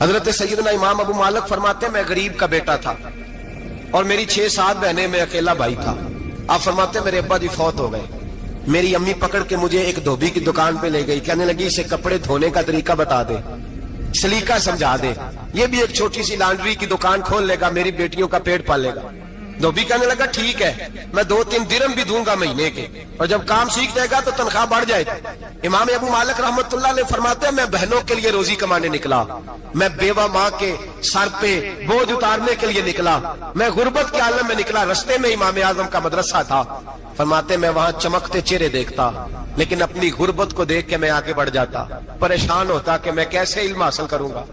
حضرت سیدنا امام ابو مالک فرماتے ہیں میں غریب کا بیٹا تھا اور میری 6-7 بہنیں، میں اکیلا بھائی تھا۔ آپ فرماتے ہیں میرے ابا جی فوت ہو گئے، میری امی پکڑ کے مجھے ایک دھوبی کی دکان پہ لے گئی، کہنے لگی اسے کپڑے دھونے کا طریقہ بتا دے، سلیقہ سمجھا دے، یہ بھی ایک چھوٹی سی لانڈری کی دکان کھول لے گا، میری بیٹیوں کا پیٹ پالے گا۔ دھوبی کہنے لگا ٹھیک ہے، میں 2-3 درہم بھی دوں گا مہینے کے، اور جب کام سیکھ جائے گا تو تنخواہ بڑھ جائے گا۔ امام ابو مالک رحمت اللہ علیہ فرماتے ہیں میں بہنوں کے لیے روزی کمانے نکلا، میں بیوہ ماں کے سر پہ بوجھ اتارنے کے لیے نکلا، میں غربت کے عالم میں نکلا، رستے میں امام اعظم کا مدرسہ تھا، فرماتے میں وہاں چمکتے چہرے دیکھتا، لیکن اپنی غربت کو دیکھ کے میں آگے بڑھ جاتا، پریشان ہوتا کہ میں کیسے علم حاصل کروں گا۔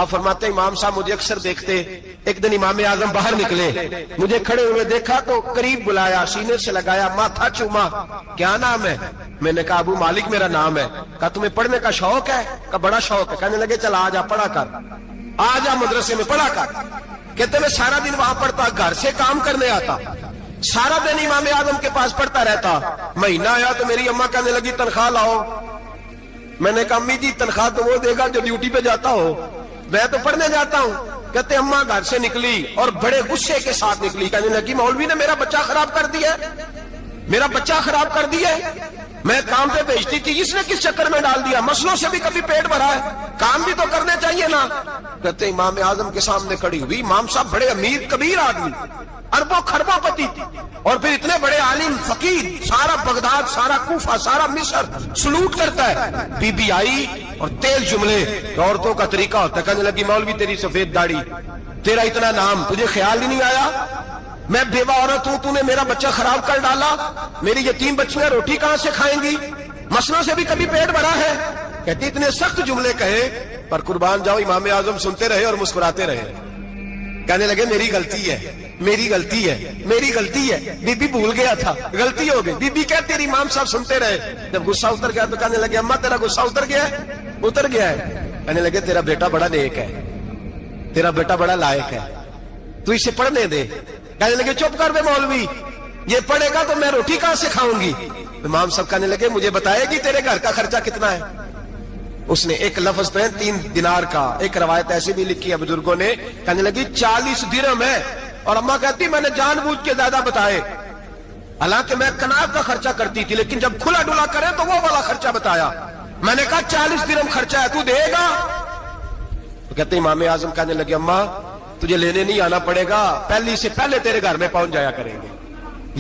آپ فرماتے امام صاحب مجھے اکثر دیکھتے، ایک دن امام اعظم باہر نکلے، مجھے کھڑے ہوئے دیکھا تو قریب بلایا، سینے سے لگایا، ماتھا چوما، کیا نام ہے؟ میں نے کہا ابو مالک میرا نام ہے۔ کہا تمہیں پڑھنے کا شوق ہے؟ کہا بڑا شوق ہے۔ کہنے لگے چل آجا پڑھا کر، آجا مدرسے میں پڑھا کر۔ کہتے میں سارا دن وہاں پڑھتا، گھر سے کام کرنے آتا، سارا دن امام اعظم کے پاس پڑھتا رہتا۔ مہینہ آیا تو میری اماں کہنے لگی تنخواہ لاؤ۔ میں نے کہا امی جی تنخواہ تو وہ دے گا جو ڈیوٹی پہ جاتا ہو، میں تو پڑھنے جاتا ہوں۔ کہتے اماں گھر سے نکلی اور بڑے غصے کے ساتھ نکلی، کہنے لگی مولوی نے میرا بچہ خراب کر دیا، میرا بچہ خراب کر دیا، میں کام پہ بھیجتی تھی، اس نے کس چکر میں ڈال دیا، مسلوں سے بھی کبھی پیٹ بھرا ہے، کام بھی تو کرنے چاہیے نا۔ کہتے امام اعظم کے سامنے کھڑی ہوئی، امام صاحب بڑے امیر کبیر آدمی، اربوں خربوں پتی، اور پھر اتنے بڑے عالم فقیر، سارا بغداد، سارا کوفہ، سارا مصر سلوٹ کرتا ہے۔ بی بی آئی اور تیز جملے، عورتوں کا طریقہ ہوتا ہے، کہنے لگی مولوی تیری سفید داڑھی، تیرا اتنا نام، تجھے خیال ہی نہیں آیا میں بیوہ عورت ہوں، تو نے میرا بچہ خراب کر ڈالا، میری یتیم بچیاں روٹی کہاں سے کھائیں گی، مسلوں سے بھی کبھی پیٹ بھرا ہے۔ کہتی اتنے سخت جملے کہے پر قربان جاؤ امام اعظم سنتے رہے اور مسکراتے رہے۔ کہنے لگے میری غلطی ہے، میری غلطی ہے، میری غلطی ہے، بی بی بھول گیا تھا، غلطی ہو گئی۔ بی بی کہتے تیری امام صاحب سنتے رہے، جب غصہ اتر گیا تو کہنے لگے اماں تیرا غصہ اتر گیا ہے؟ اتر گیا ہے۔ کہنے لگے تیرا بیٹا بڑا نیک ہے، تیرا بیٹا بڑا لائق ہے، تو اسے پڑھنے دے۔ کہنے لگے چپ کر بے مولوی، یہ پڑھے گا تو میں روٹی کہاں سے کھاؤں گی۔ امام صاحب کہنے لگے مجھے بتائے گی تیرے گھر کا خرچہ کتنا ہے؟ اس نے ایک لفظ پہ 3 دینار کا، ایک روایت ایسی بھی لکھی ہے بزرگوں نے، کہنے لگی 40 درہم ہے، اور اماں کہتی میں نے جان بوجھ کے زیادہ بتائے، حالانکہ میں کناب کا خرچہ کرتی تھی، لیکن جب کھلا ڈلا کرے تو وہ والا خرچہ بتایا۔ میں نے کہا 40 درہم خرچہ ہے، تو دے گا؟ تو کہتے امام اعظم کہنے لگے اماں تجھے لینے نہیں آنا پڑے گا، پہلی سے پہلے تیرے گھر میں پہنچ جایا کریں گے،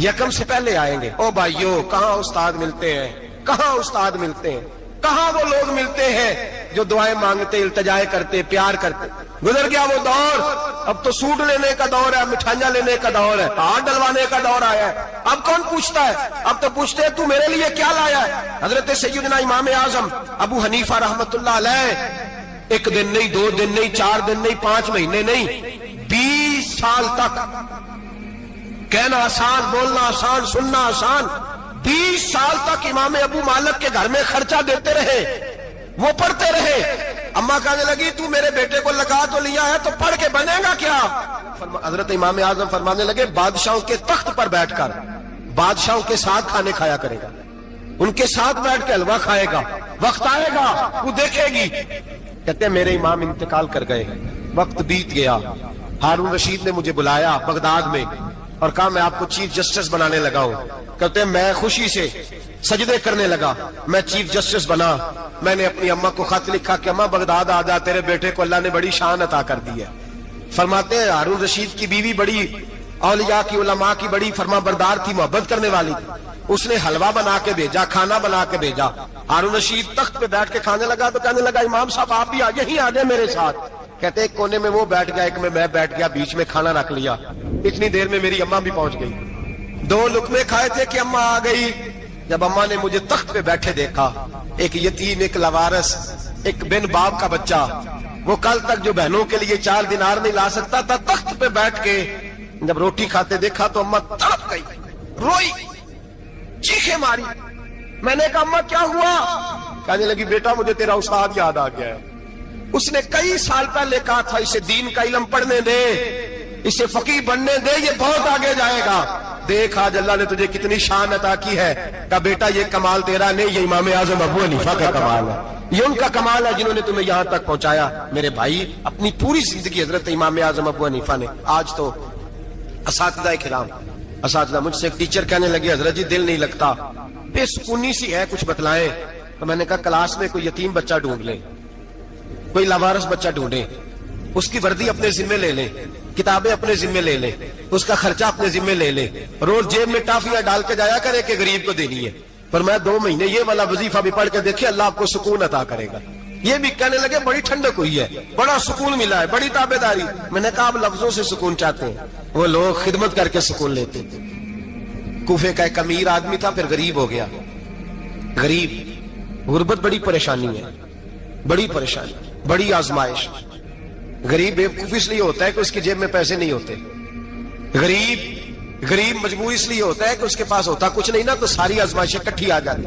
یکم سے پہلے آئیں گے۔ او بھائیو کہاں استاد ملتے ہیں، کہاں استاد ملتے ہیں، کہاں وہ لوگ ملتے ہیں جو دعائیں مانگتے، التجائے کرتے، پیار کرتے۔ گزر گیا وہ دور، اب تو سوٹ لینے کا دور ہے، مٹھائیاں لینے کا دور ہے، ہاتھ ڈلوانے کا دور آیا ہے۔ اب کون پوچھتا ہے؟ اب تو پوچھتے ہیں تو میرے لیے کیا لایا ہے۔ حضرت سیدنا امام اعظم ابو حنیفہ رحمت اللہ علیہ 1 دن نہیں، 2 دن نہیں، 4 دن نہیں، 5 مہینے نہیں، 20 سال تک، کہنا آسان، بولنا آسان، سننا آسان، 20 سال تک امام ابو مالک کے گھر میں خرچہ دیتے رہے، وہ پڑھتے رہے۔ اماں کہنے لگی تو میرے بیٹے کو لگا تو لیا ہے تو پڑھ کے بنے گا کیا؟ حضرت امام اعظم فرمانے لگے بادشاہوں کے تخت پر بیٹھ کر بادشاہوں کے ساتھ کھانے کھایا کرے گا، ان کے ساتھ بیٹھ کے حلوہ کھائے گا، وقت آئے گا وہ دیکھے گی۔ کہتے ہیں میرے امام انتقال کر گئے، وقت بیت گیا، ہارون رشید نے مجھے بلایا بغداد میں اور کہا میں آپ کو چیف جسٹس بنانے لگا ہوں۔ کہتے ہیں میں خوشی سے سجدے کرنے لگا، میں چیف جسٹس بنا۔ میں نے اپنی اماں کو خط لکھا کہ اماں بغداد آ جا، تیرے بیٹے کو اللہ نے بڑی شان عطا کر دی ہے۔ فرماتے ہیں ہارون رشید کی بیوی بڑی اولیاء کی، علماء کی بڑی فرما بردار تھی، محبت کرنے والی تھی، اس نے حلوہ بنا کے بھیجا، کھانا بنا کے بھیجا۔ ہارون رشید تخت پہ بیٹھ کے کھانے لگا تو کہنے لگا امام صاحب آپ بھی یہیں آ جائیں میرے ساتھ۔ کہتے ایک کونے میں وہ بیٹھ گیا، ایک میں بیٹھ گیا، بیچ میں کھانا رکھ لیا۔ اتنی دیر میں میری اماں بھی پہنچ گئی، 2 لقمے کھائے تھے کہ اماں آ گئی۔ جب اماں نے مجھے تخت پہ بیٹھے دیکھا، ایک یتیم، ایک لاوارث، ایک بن باپ کا بچہ، وہ کل تک جو بہنوں کے لیے 4 دینار نہیں لا سکتا تھا، تخت پہ بیٹھ کے جب روٹی کھاتے دیکھا تو اماں تڑپ گئی، روئی، چیخیں ماری۔ میں نے کہا اماں کیا ہوا؟ کہنے لگی بیٹا مجھے تیرا استاد یاد آ گیا ہے، اس نے کئی سال پہلے کہا تھا اسے دین کا علم پڑھنے دے، اسے فقیہ بننے دے، یہ بہت آگے جائے گا۔ دیکھ آج اللہ نے تجھے کتنی شان عطا کی ہے۔ کہا بیٹا یہ کمال تیرا نہیں، یہ امام اعظم ابو حنیفہ کا کمال ہے۔ یہ ان کا کمال ہے جنہوں نے تمہیں یہاں تک پہنچایا میرے بھائی. اپنی پوری زندگی حضرت امام اعظم ابو حنیفہ نے. آج تو اساتذہ کرام اساتذہ مجھ سے ایک ٹیچر کہنے لگے حضرت جی دل نہیں لگتا, بے سکونی سی ہے, کچھ بتلائیں. تو میں نے کہا کلاس میں کوئی یتیم بچہ ڈھونڈ لیں, کوئی لاوارث بچہ ڈھونڈیں, اس کی وردی اپنے ذمہ لے لیں, کتابیں اپنے ذمہ لے لیں, اس کا خرچہ اپنے ذمہ لے لیں, روز جیب میں ٹافیاں ڈال کے جایا کرے کہ غریب کو دینی ہے. پر میں 2 مہینے یہ والا وظیفہ بھی پڑھ کے دیکھے, اللہ آپ کو سکون عطا کرے گا. یہ بھی کہنے لگے بڑی ٹھنڈک ہوئی ہے, بڑا سکون ملا ہے, بڑی تابعداری. میں نے کہا آپ لفظوں سے سکون چاہتے ہیں, وہ لوگ خدمت کر کے سکون لیتے. کوفے کا ایک امیر آدمی تھا, پھر غریب ہو گیا. غریب, غربت بڑی پریشانی ہے, بڑی پریشانی, بڑی آزمائش. غریب بیوقوف اس لیے ہوتا ہے کہ اس کی جیب میں پیسے نہیں ہوتے. غریب مجبور اس لیے ہوتا ہے کہ اس کے پاس ہوتا کچھ نہیں نا, تو ساری آزمائشیں اکٹھی آ جاتی.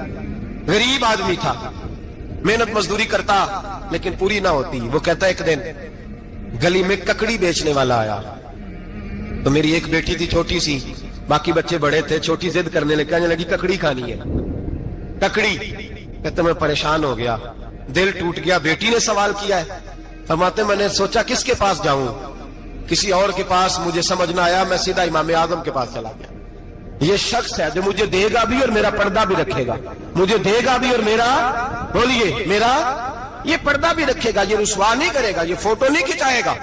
غریب آدمی تھا, محنت مزدوری کرتا لیکن پوری نہ ہوتی. وہ کہتا ایک دن گلی میں ککڑی بیچنے والا آیا, تو میری ایک بیٹی تھی چھوٹی سی, باقی بچے بڑے تھے. چھوٹی ضد کرنے لگی, کہنے لگی ککڑی کھانی ہے. ککڑی کہتے میں پریشان ہو گیا, دل ٹوٹ گیا. بیٹی نے سوال کیا ہے. فرماتے میں نے سوچا کس کے پاس جاؤں, کسی اور کے پاس مجھے سمجھ نہ آیا, میں سیدھا امام اعظم کے پاس چلا گیا. یہ شخص ہے جو مجھے دے گا بھی اور میرا پردہ بھی رکھے گا, مجھے دے گا بھی اور میرا, بولیے, میرا یہ پردہ بھی رکھے گا. یہ رسوا نہیں کرے گا, یہ فوٹو نہیں کھچائے گا.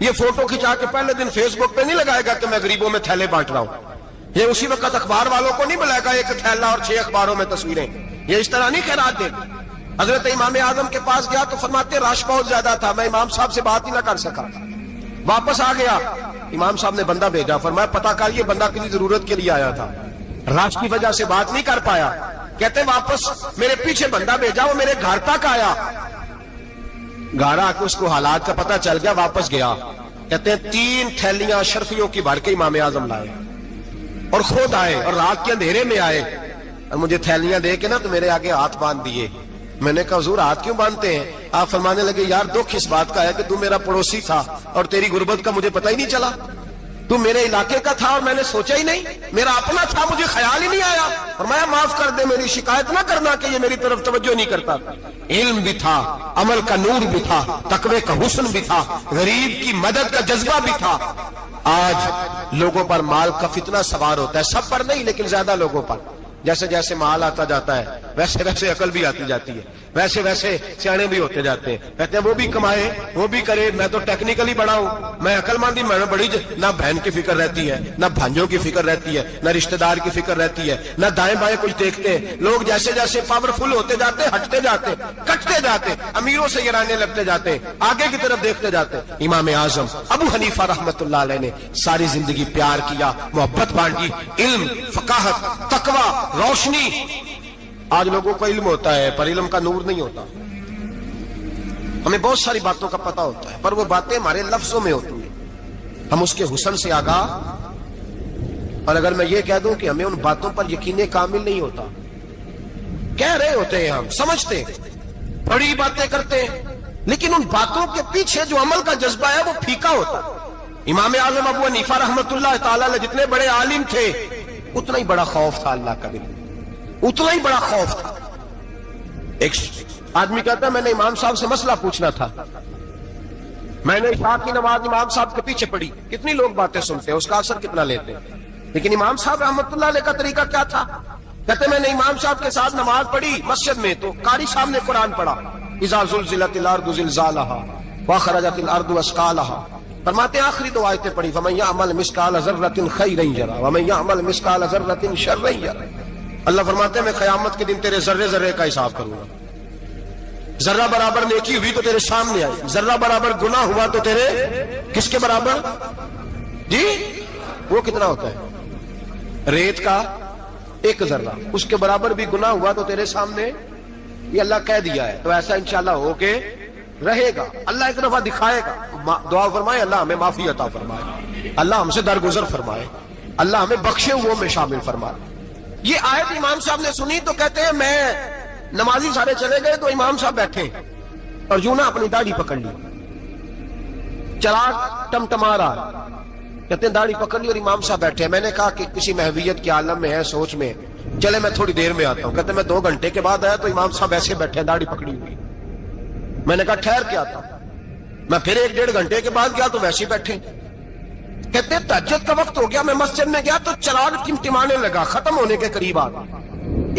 یہ فوٹو کھچا کے پہلے دن فیس بک پہ نہیں لگائے گا کہ میں غریبوں میں تھیلے بانٹ رہا ہوں. یہ اسی وقت اخبار والوں کو نہیں بلائے گا ایک تھیلا اور 6 اخباروں میں تصویریں. یہ اس طرح نہیں خیرات دے. حضرت امام اعظم کے پاس گیا تو فرماتے رش بہت زیادہ تھا, میں امام صاحب سے بات ہی نہ کر سکا. واپس آ گیا, امام صاحب نے بندہ بھیجا, فرمایا پتہ کر یہ بندہ کسی ضرورت کے لیے آیا تھا, رش کی وجہ سے بات نہیں کر پایا. کہتے واپس میرے پیچھے بندہ بھیجا, وہ میرے گھر تک آیا. گھر آ کے اس کو حالات کا پتہ چل گیا, واپس گیا. کہتے ہیں 3 تھیلیاں اشرفیوں کی بھر کے امام اعظم لائے اور خود آئے اور رات کے اندھیرے میں آئے اور مجھے تھیلیاں دے کے نا تو میرے آگے ہاتھ باندھ دیے. میں نے کہا حضور ہاتھ کیوں باندھتے ہیں؟ آپ فرمانے لگے یار دکھ اس بات کا ہے کہ تو میرا پڑوسی تھا اور تیری غربت کا مجھے پتہ ہی نہیں چلا. تو میرے علاقے کا تھا اور میں نے سوچا ہی نہیں, میرا اپنا تھا, مجھے خیال ہی نہیں آیا. اور میں معاف کر دے, میری شکایت نہ کرنا کہ یہ میری طرف توجہ نہیں کرتا. علم بھی تھا, عمل کا نور بھی تھا, تقوی کا حسن بھی تھا, غریب کی مدد کا جذبہ بھی تھا. آج لوگوں پر مال کا فتنہ سوار ہوتا ہے, سب پر نہیں لیکن زیادہ لوگوں پر. جیسے جیسے مال آتا جاتا ہے ویسے ویسے عقل بھی آتی جاتی ہے, ویسے ویسے سیانے بھی ہوتے جاتے ہیں. کہتے ہیں وہ بھی کمائے وہ بھی کرے, میں تو ٹیکنیکلی بڑا ہوں, میں عقل مندی, میں بڑی نہ بہن کی فکر رہتی ہے, نہ بھانجوں کی فکر رہتی ہے, نہ رشتہ دار کی فکر رہتی ہے, نہ دائیں بائیں کچھ دیکھتے ہیں. لوگ جیسے جیسے پاورفل ہوتے جاتے ہٹتے جاتے, کٹتے جاتے, امیروں سے گرانے لگتے جاتے, آگے کی طرف دیکھتے جاتے. امام اعظم ابو حنیفہ رحمت اللہ علیہ نے ساری زندگی پیار کیا, محبت بانٹی, علم, فقاہت, تقوی, روشنی. آج لوگوں کو علم ہوتا ہے پر علم کا نور نہیں ہوتا. ہمیں بہت ساری باتوں کا پتہ ہوتا ہے پر وہ باتیں ہمارے لفظوں میں ہوتی ہیں, ہم اس کے حسن سے آگاہ. اور اگر میں یہ کہہ دوں کہ ہمیں ان باتوں پر یقین کامل نہیں ہوتا, کہہ رہے ہوتے ہیں, ہم سمجھتے ہیں, بڑی باتیں کرتے ہیں, لیکن ان باتوں کے پیچھے جو عمل کا جذبہ ہے وہ پھیکا ہوتا. امام اعظم ابو حنیفہ رحمت اللہ تعالی علیہ جتنے بڑے عالم تھے اتنا ہی بڑا خوف تھا اللہ کا, اتنا ہی بڑا خوف تھا. ایک آدمی کہتا ہے میں نے امام صاحب سے مسئلہ پوچھنا تھا, میں نے عشاء کی نماز امام صاحب کے پیچھے پڑھی. کتنی لوگ باتیں سنتے ہیں, اس کا اثر کتنا لیتے ہیں, لیکن امام صاحب رحمت اللہ علیہ کا طریقہ کیا تھا؟ کہتے میں نے امام صاحب کے ساتھ نماز پڑھی مسجد میں, تو قاری صاحب نے قرآن پڑھا, اذا زلزلت الارض زلزالها واخرجت الارض اثقالها. فرماتے ہیں آخری 2 آیتیں پڑھی, فمن يعمل مثقال ذرة خيرا يره ومن يعمل مثقال ذرة شرا يره. اللہ فرماتے ہیں میں قیامت کے دن تیرے ذرے ذرے کا حساب کروں گا. ذرہ برابر نیکی ہوئی تو تیرے سامنے آئی, ذرہ برابر گناہ ہوا تو تیرے کس کے برابر؟ جی وہ کتنا ہوتا ہے؟ ریت کا 1 ذرہ, اس کے برابر بھی گناہ ہوا تو تیرے سامنے. یہ اللہ کہہ دیا ہے, تو ایسا انشاءاللہ ہو کے رہے گا. اللہ ایک دفعہ دکھائے گا. دعا فرمائے اللہ ہمیں معافی عطا فرمائے, اللہ ہم سے درگزر فرمائے, اللہ ہمیں بخشے ہوئے میں شامل فرمائے. یہ آیت امام صاحب نے سنی تو کہتے ہیں میں نمازی سارے چلے گئے تو امام صاحب بیٹھے اور یوں نہ اپنی داڑھی پکڑ لی, چراغ ٹمٹما رہا, کہتے ہیں داڑھی پکڑ لی اور امام صاحب بیٹھے. میں نے کہا کہ کسی محویت کے عالم میں ہے, سوچ میں, چلے میں تھوڑی دیر میں آتا ہوں. کہتے میں 2 گھنٹے کے بعد آیا تو امام صاحب ایسے بیٹھے ہیں داڑھی پکڑی ہوئی. میں نے کہا ٹھہر کے آتا ہوں. میں پھر 1-1.5 گھنٹے کے بعد گیا تو ویسے بیٹھے. کہتے تہجد کا وقت ہو گیا, میں مسجد میں گیا تو چراغ ٹمٹمانے لگا, ختم ہونے کے قریب آ گیا.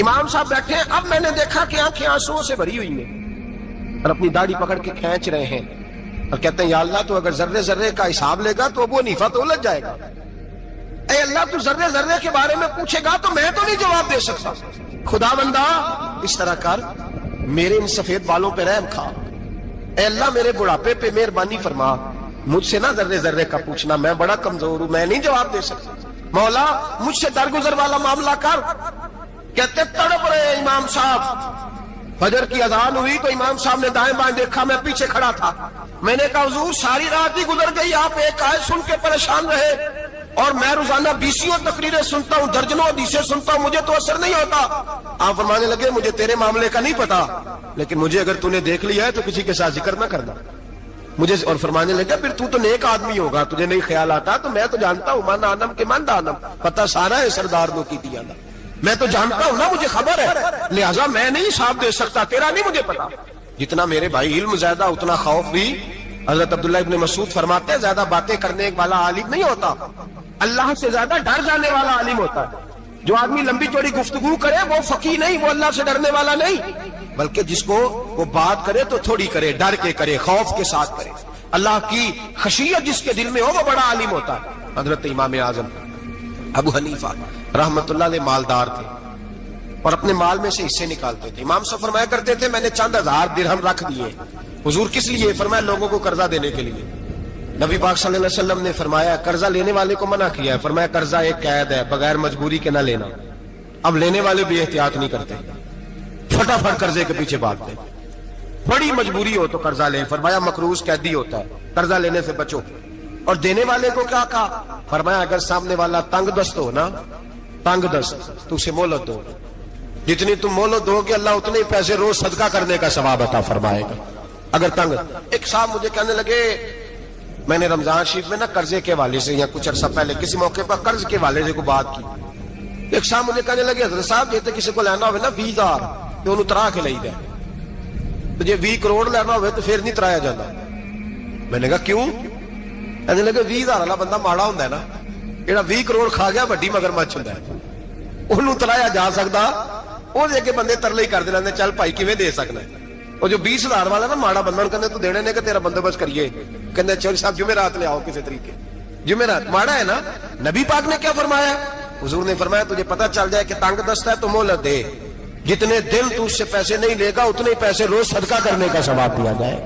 امام صاحب بیٹھے ہیں. اب میں نے دیکھا کہ آنکھیں آنسوؤں سے بھری ہوئی ہیں اور اپنی داڑھی پکڑ کے کھینچ رہے ہیں اور کہتے ہیں یا اللہ تو اگر ذرے ذرے کا حساب لے گا تو ابو حنیفہ تو الجھ جائے گا. اے اللہ تو ذرے ذرے کے بارے میں پوچھے گا تو میں تو نہیں جواب دے سکتا. خدا بندہ اس طرح کر, میرے ان سفید بالوں پہ رحم کھا. اے اللہ میرے بڑھاپے پہ مہربانی فرما, مجھ سے نہ ذرے ذرے کا پوچھنا, میں بڑا کمزور ہوں, میں نہیں جواب دے سکتا. مولا مجھ سے درگزر والا معاملہ کر. کہتے تڑپ رہے امام صاحب. فجر کی اذان ہوئی تو امام صاحب نے دائیں بائیں دیکھا, میں پیچھے کھڑا تھا. میں نے کہا حضور ساری رات ہی گزر گئی, آپ ایک آیت سن کے پریشان رہے اور میں روزانہ 20 تقریریں سنتا ہوں, درجنوں حدیثیں سنتا ہوں, مجھے تو اثر نہیں ہوتا. آپ فرمانے لگے مجھے تیرے معاملے کا نہیں پتا, لیکن مجھے اگر تو نے دیکھ لیا ہے تو کسی کے ساتھ ذکر نہ کرنا مجھے. اور فرمانے لگے پھر تو نیک آدمی ہوگا, تجھے نہیں خیال آتا. تو میں تو جانتا ہوں من آنم کے من دانم, پتہ سارا ہے سردار نو کی دیا نا, میں تو جانتا ہوں نا, مجھے خبر ہے, لہٰذا میں نہیں حساب دے سکتا, تیرا نہیں مجھے پتا. جتنا میرے بھائی علم زیادہ اتنا خوف بھی. حضرت عبداللہ ابن مسعود فرماتے ہیں زیادہ باتیں کرنے والا عالم نہیں ہوتا, اللہ سے زیادہ ڈر جانے والا عالم ہوتا ہے. جو آدمی لمبی چوڑی گفتگو کرے وہ فقیہ نہیں, وہ اللہ سے ڈرنے والا نہیں, بلکہ جس کو وہ بات کرے تو تھوڑی کرے, ڈر کے کرے, خوف کے ساتھ کرے. اللہ کی خشیت جس کے دل میں ہو وہ بڑا عالم ہوتا ہے. حضرت امام اعظم ابو حنیفہ رحمت اللہ علیہ مالدار تھے اور اپنے مال میں سے حصے نکالتے تھے. امام صاحب فرمایا کرتے تھے میں نے چند 1000 درہم رکھ دیے. حضور کس لیے؟ فرمایا لوگوں کو قرضہ دینے کے لیے. نبی پاک صلی اللہ علیہ وسلم نے فرمایا قرضہ لینے والے کو منع کیا ہے, فرمایا قرضہ ایک قید ہے, بغیر مجبوری کے نہ لینا. اب لینے والے بھی احتیاط نہیں کرتے, فٹافٹ قرضے کے پیچھے بھاگتے. بڑی مجبوری ہو تو قرضہ لیں, فرمایا مقروض قیدی ہوتا ہے, قرضہ لینے سے بچو. اور دینے والے کو کیا کہا؟ فرمایا اگر سامنے والا تنگ دست ہو نا, تنگ دست, تو اسے مہلت دو. جتنی تم مہلت دو گے اللہ اتنے پیسے روز صدقہ کرنے کا ثواب عطا فرمائے گا. اگر تنگ. ایک صاحب مجھے کہنے لگے, میں نے رمضان شریف میں نا قرضے کے حوالے سے یا کچھ عرصہ پہلے کسی موقع پر قرض کے حوالے سے کوئی بات کی. ایک صاحب مجھے کہنے لگے حضرت صاحب جیسے کسی کو لینا ہوئے نا 20,000 تو انہوں ترا کے لئی دے, تو جی 20 کروڑ لینا ہوئے تو پھر نہیں ترایا جاتا. میں نے کہا کیوں؟ کہنے لگے 20,000 والا بندہ ماڑا ہوتا ہے نا, جہاں 20 کروڑ کھا گیا بڑی مگرمچھ ہوتا ہے, انہوں ترایا جا سکتا. وہ دے کے بندے ترلے ہی کر دینا چل بھائی کیویں دے سکنا. اور جو 20,000 والا نا ماڑا بندہ کہتے تو دینے نے کہ تیرا بندوبست کریے, کہتے چل صاحب جمعرات لے آؤ کسی طریقے. جمعرات ماڑا ہے نا. نبی پاک نے کیا فرمایا؟ حضور نے فرمایا تجھے پتہ چل جائے کہ تنگ دست ہے تو مہلت دے, جتنے دن تو اس سے پیسے نہیں لے گا اتنے پیسے روز صدقہ کرنے کا ثواب دیا جائے.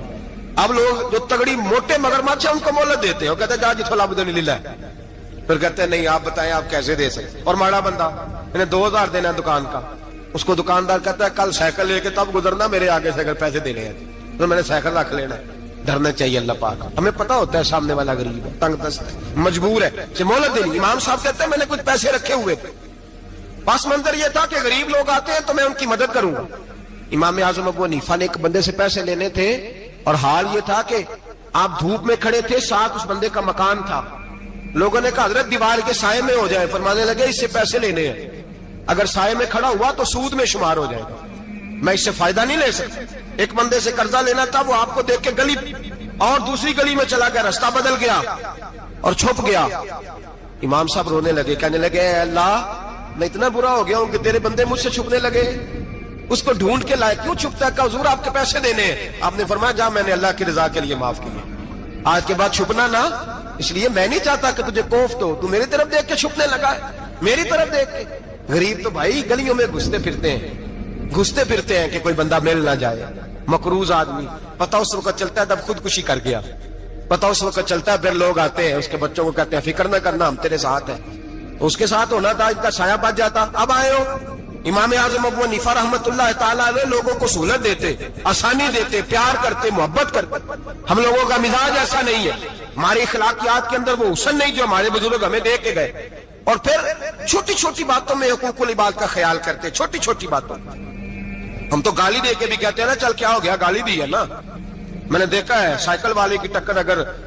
اب لوگ جو تگڑی موٹے مگرمچھ ہیں ان کو مہلت دیتے ہیں, وہ کہتے ہیں جا جتھو لب دے لے, پھر کہتے ہیں نہیں آپ بتائیں آپ کیسے دے سکتے. اور ماڑا بندہ انہیں 2,000 دینا دکان کا, اس کو دکاندار کہتا ہے کل سائیکل لے کے تب گزرنا میرے آگے سے اگر پیسے دینے ہیں تو میں نے سائیکل رکھ لینا. ڈرنا چاہیے اللہ پاک. ہمیں پتا ہوتا ہے سامنے والا غریب ہے, تنگ دست ہے, مجبور ہے, مہلت دینی. امام صاحب کہتے ہیں میں نے کچھ پیسے رکھے ہوئے تھے, پس منظر یہ تھا کہ غریب لوگ آتے ہیں تو میں ان کی مدد کروں گا. امام اعظم ابو حنیفہ نے ایک بندے سے پیسے لینے تھے اور حال یہ تھا کہ آپ دھوپ میں کھڑے تھے, ساتھ اس بندے کا مکان تھا. لوگوں نے کہا حضرت دیوار کے سائے میں ہو جائے. فرمانے لگے اس سے پیسے لینے ہیں, اگر سائے میں کھڑا ہوا تو سود میں شمار ہو جائے گا, میں اس سے فائدہ نہیں لے سکتا. ایک بندے سے قرضہ لینا تھا, وہ آپ کو دیکھ کے گلی اور دوسری گلی میں چلا گیا, رستہ بدل گیا اور چھپ گیا. امام صاحب رونے لگے, کہنے لگے اے اللہ میں اتنا برا ہو گیا ہوں کہ تیرے بندے مجھ سے چھپنے لگے. اس کو ڈھونڈ کے لائے, کیوں چھپتا ہے؟ کہ حضور آپ کے پیسے دینے ہیں. آپ نے فرمایا جا میں نے اللہ کی رضا کے لیے معاف کیے, آج کے بعد چھپنا نہ. اس لیے میں نہیں چاہتا کہ تجھے کوفت ہو, تو میری طرف دیکھ کے چھپنے لگا ہے, میری طرف دیکھ کے. غریب تو بھائی گلیوں میں گھستے پھرتے ہیں کہ کوئی بندہ مل نہ جائے. مقروض آدمی پتہ اس وقت چلتا ہے تب خودکشی کر گیا, پتہ اس وقت چلتا ہے پھر لوگ آتے ہیں اس کے بچوں کو کہتے ہیں فکر نہ کرنا ہم تیرے ساتھ ہیں. اس کے ساتھ ہونا تھا, ان کا سایہ بچ جاتا. اب آئے ہو امام اعظم ابو حنیفہ رحمت اللہ تعالیٰ علیہ لوگوں کو سہولت دیتے, آسانی دیتے, پیار کرتے, محبت کرتے. ہم لوگوں کا مزاج ایسا نہیں ہے, ہماری اخلاقیات کے اندر وہ حسن نہیں جو ہمارے بزرگ ہمیں دے کے گئے. اور پھر چھوٹی چھوٹی باتوں میں حقوق العباد کا خیال کرتے, چھوٹی چھوٹی باتوں. ہم تو گالی دے کے بھی کہتے ہیں نا چل کیا ہو گیا, گالی دی ہے نا. میں نے دیکھا ہے سائیکل والے کی ٹکر اگر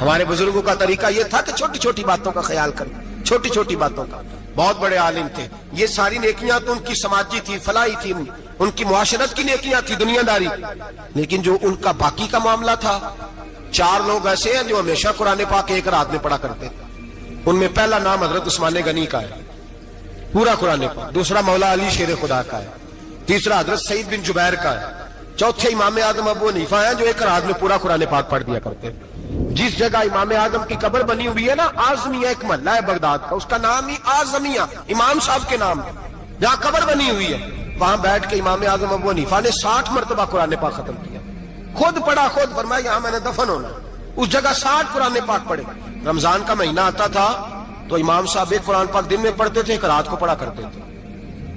ہمارے بزرگوں کا طریقہ یہ تھا کہ چھوٹی چھوٹی باتوں کا خیال کریں، چھوٹی چھوٹی باتوں کا. بہت بڑے عالم تھے. یہ ساری نیکیاں تو ان کی سماجی تھی، فلاحی تھی، ان کی معاشرت کی نیکیاں تھی، دنیا داری. لیکن جو ان کا باقی کا معاملہ تھا، 4 لوگ ایسے ہیں جو ہمیشہ قرآن پاک ایک رات میں پڑھا کرتے تھے. ان میں پہلا نام حضرت عثمان غنی کا ہے، پورا قرآن پاک. دوسرا مولا علی شیر خدا کا ہے. تیسرا حضرت سعید بن جبیر کا ہے. چوتھے امام اعظم ابو حنیفہ ہیں جو ایک رات میں پورا قرآن پاک پڑھ دیا کرتے ہیں. جس جگہ امام اعظم کی قبر بنی ہوئی ہے نا، اعظمیہ ایک محلہ ہے بغداد کا، اس کا نام ہی اعظمیہ، امام صاحب کے نام ہے. جہاں قبر بنی ہوئی ہے وہاں بیٹھ کے امام اعظم ابو حنیفہ نے 60 مرتبہ قرآن پاک ختم کیا. خود پڑھا، خود فرمایا یہاں میں نے دفن ہونا. اس جگہ 60 قرآن پاک پڑھے. رمضان کا مہینہ آتا تھا تو امام صاحب ایک قرآن پاک دن میں پڑھتے تھے، ایک رات کو پڑھا کرتے تھے.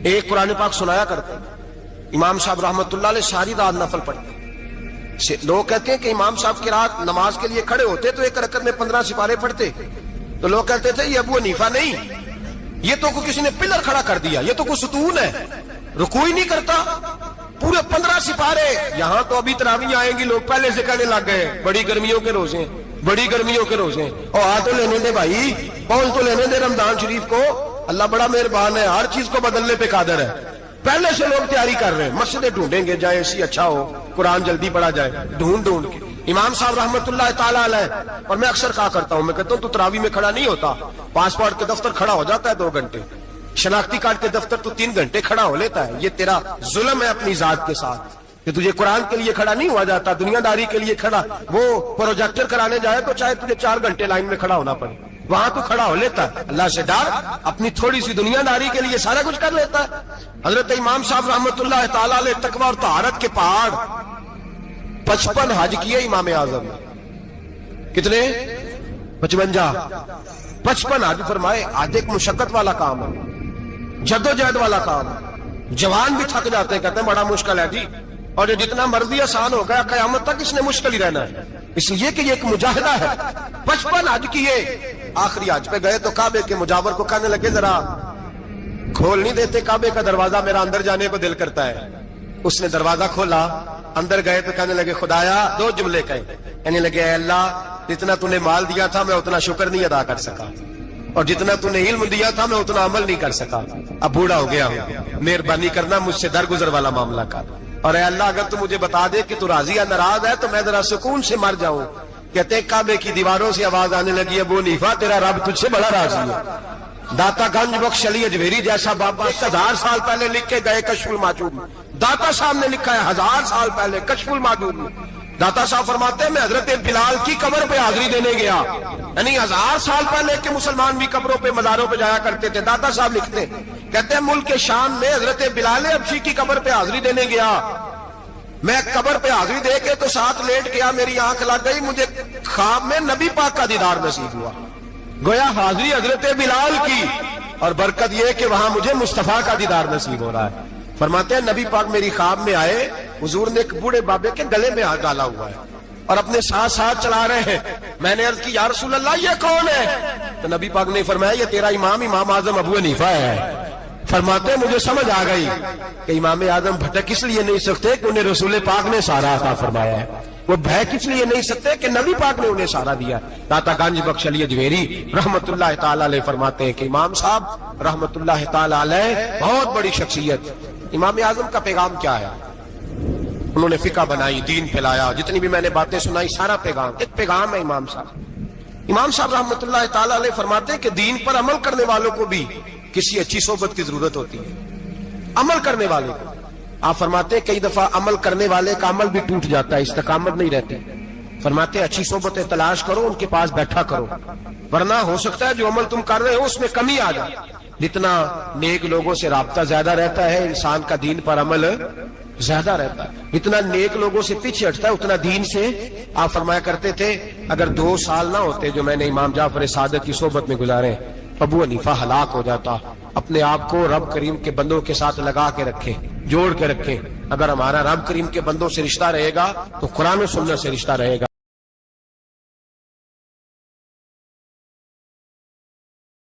ایک قرآن پاک سنایا کرتے تھے. امام صاحب رحمت اللہ علیہ ساری رات نفل پڑھتے. لوگ کہتے ہیں کہ امام صاحب کی رات نماز کے لیے کھڑے ہوتے تو ایک رکعت میں 15 سپارے پڑھتے. تو لوگ کہتے تھے یہ ابو حنیفہ نہیں، یہ تو کسی نے پلر کھڑا کر دیا، یہ تو کوئی ستون ہے، رکوع ہی نہیں کرتا. پورے 15 سپارے. یہاں تو ابھی تراویح آئیں گی، لوگ پہلے سے کہنے لگ گئے بڑی گرمیوں کے روزے، بڑی گرمیوں کے روزے. اور آ تو لینے دے بھائی، پہنچ تو لینے دے رمضان شریف کو. اللہ بڑا مہربان ہے، ہر چیز کو بدلنے پہ قادر ہے. پہلے سے لوگ تیاری کر رہے ہیں، مسجدیں ڈھونڈیں گے جائے اسی اچھا ہو، قرآن جلدی پڑھا جائے، ڈھونڈ کے. امام صاحب رحمت اللہ تعالیٰ علیہ، اور میں اکثر کہا کرتا ہوں، میں کہتا ہوں تو تراویح میں کھڑا نہیں ہوتا، پاسپورٹ کے دفتر کھڑا ہو جاتا ہے 2 گھنٹے، شناختی کارڈ کے دفتر تو 3 گھنٹے کھڑا ہو لیتا ہے. یہ تیرا ظلم ہے اپنی ذات کے ساتھ کہ تجھے قرآن کے لیے کھڑا نہیں ہوا جاتا، دنیا داری کے لیے کھڑا. وہ پروجیکٹر کرانے جائے تو چاہے تجھے 4 گھنٹے لائن میں کھڑا ہونا پڑے، وہاں تو کھڑا ہو لیتا ہے. اللہ سے ڈر، اپنی تھوڑی سی دنیا داری کے لیے سارا کچھ کر لیتا ہے. حضرت امام صاحب رحمت اللہ تعالیٰ علیہ تقوی اور طہارت کے پہاڑ 55 حج کیے امام اعظم نے. کتنے؟ 55 حج فرمائے. آج ایک مشقت والا کام ہے، جدوجہد والا کام ہے. جوان بھی تھک جاتے ہیں، کہتے ہیں بڑا مشکل ہے جی، اور یہ جتنا مرضی آسان ہو گیا قیامت تک اس نے مشکل ہی رہنا ہے، اس لیے کہ یہ ایک مجاہدہ ہے. 55 حج کیے. آخری حج پہ گئے تو کعبے کے مجاور کو کہنے لگے ذرا کھول نہیں دیتے کعبے کا دروازہ، میرا اندر جانے کو دل کرتا ہے. اس نے دروازہ کھولا، اندر گئے تو کہنے لگے خدایا 2 جملے کہے. کہنے لگے اے اللہ، جتنا تو نے مال دیا تھا میں اتنا شکر نہیں ادا کر سکا، اور جتنا تو نے علم دیا تھا میں اتنا عمل نہیں کر سکا. اب بوڑھا ہو گیا ہوں، مہربانی کرنا مجھ سے درگزر والا معاملہ کر. اور اے اللہ اگر تو مجھے بتا دے کہ تو راضی یا ناراض ہے تو میں ذرا سکون سے مر جاؤں. کہتے ہیں کعبے کی دیواروں سے آواز آنے لگی ابو حنیفہ تیرا رب تجھ سے بڑا راضی ہے. داتا گنج بخش علی اجمیری جیسا بابا 1000 سال پہلے لکھ کے گئے کشف الماجود میں. داتا صاحب نے لکھا ہے 1000 سال پہلے کشف الماجود میں. داتا صاحب فرماتے ہیں میں حضرت بلال کی قبر پہ حاضری دینے گیا، یعنی 1000 سال پہلے کے مسلمان بھی قبروں پہ مزاروں پہ جایا کرتے تھے. داتا صاحب لکھتے ہیں، کہتے ہیں ملک شام میں حضرت بلال حبشی کی قبر پہ حاضری دینے گیا. میں قبر پہ حاضری دے کے تو ساتھ لیٹ گیا، میری آنکھ لگ گئی، مجھے خواب میں نبی پاک کا دیدار نصیب ہوا. گویا حاضری حضرت بلال کی، اور برکت یہ کہ وہاں مجھے مصطفیٰ کا دیدار نصیب ہو رہا ہے. فرماتے ہیں نبی پاک میری خواب میں آئے، حضور نے ایک بوڑھے بابے کے گلے میں ہاتھ ڈالا ہوا ہے اور اپنے ساتھ ساتھ چلا رہے ہیں. میں نے عرض کی یا رسول اللہ یہ کون ہے؟ تو نبی پاک نے فرمایا یہ تیرا امام اعظم ابو حنیفہ ہے. فرماتے ہیں مجھے سمجھ آ گئی کہ امام اعظم بھٹک اس لیے نہیں سکتے کہ انہیں رسول پاک نے سارا عطا فرمایا ہے، وہ بھٹک اس لیے نہیں سکتے کہ نبی پاک نے انہیں سارا دیا. داتا گنج بخش علی اجمیری رحمت اللہ تعالی علیہ فرماتے ہیں کہ امام صاحب رحمت اللہ تعالی علیہ بہت بڑی شخصیت. امام اعظم کا پیغام کیا ہے؟ انہوں نے فقہ بنائی، دین پھیلایا. جتنی بھی میں نے باتیں سنائی سارا پیغام ایک پیغام ہے امام صاحب. امام صاحب رحمت اللہ تعالی علیہ فرماتے ہیں کہ دین پر عمل کرنے والوں کو بھی کسی اچھی صحبت کی ضرورت ہوتی ہے. عمل کرنے والے کو آپ فرماتے ہیں کئی دفعہ عمل کرنے والے کا عمل بھی ٹوٹ جاتا ہے، استقامت نہیں رہتی. فرماتے ہیں اچھی صحبتیں تلاش کرو، ان کے پاس بیٹھا کرو، ورنہ ہو سکتا ہے جو عمل تم کر رہے ہو اس میں کمی آ جائے. جتنا نیک لوگوں سے رابطہ زیادہ رہتا ہے انسان کا دین پر عمل زیادہ رہتا ہے. جتنا نیک لوگوں سے پیچھے ہٹتا ہے اتنا دین سے. آپ فرمایا کرتے تھے اگر 2 سال نہ ہوتے جو میں نے امام جعفر صادق کی صحبت میں گزارے ابو حنیفہ ہلاک ہو جاتا. اپنے آپ کو رب کریم کے بندوں کے ساتھ لگا کے رکھیں، جوڑ کے رکھیں. اگر ہمارا رب کریم کے بندوں سے رشتہ رہے گا تو قرآن و سنت سے رشتہ رہے گا.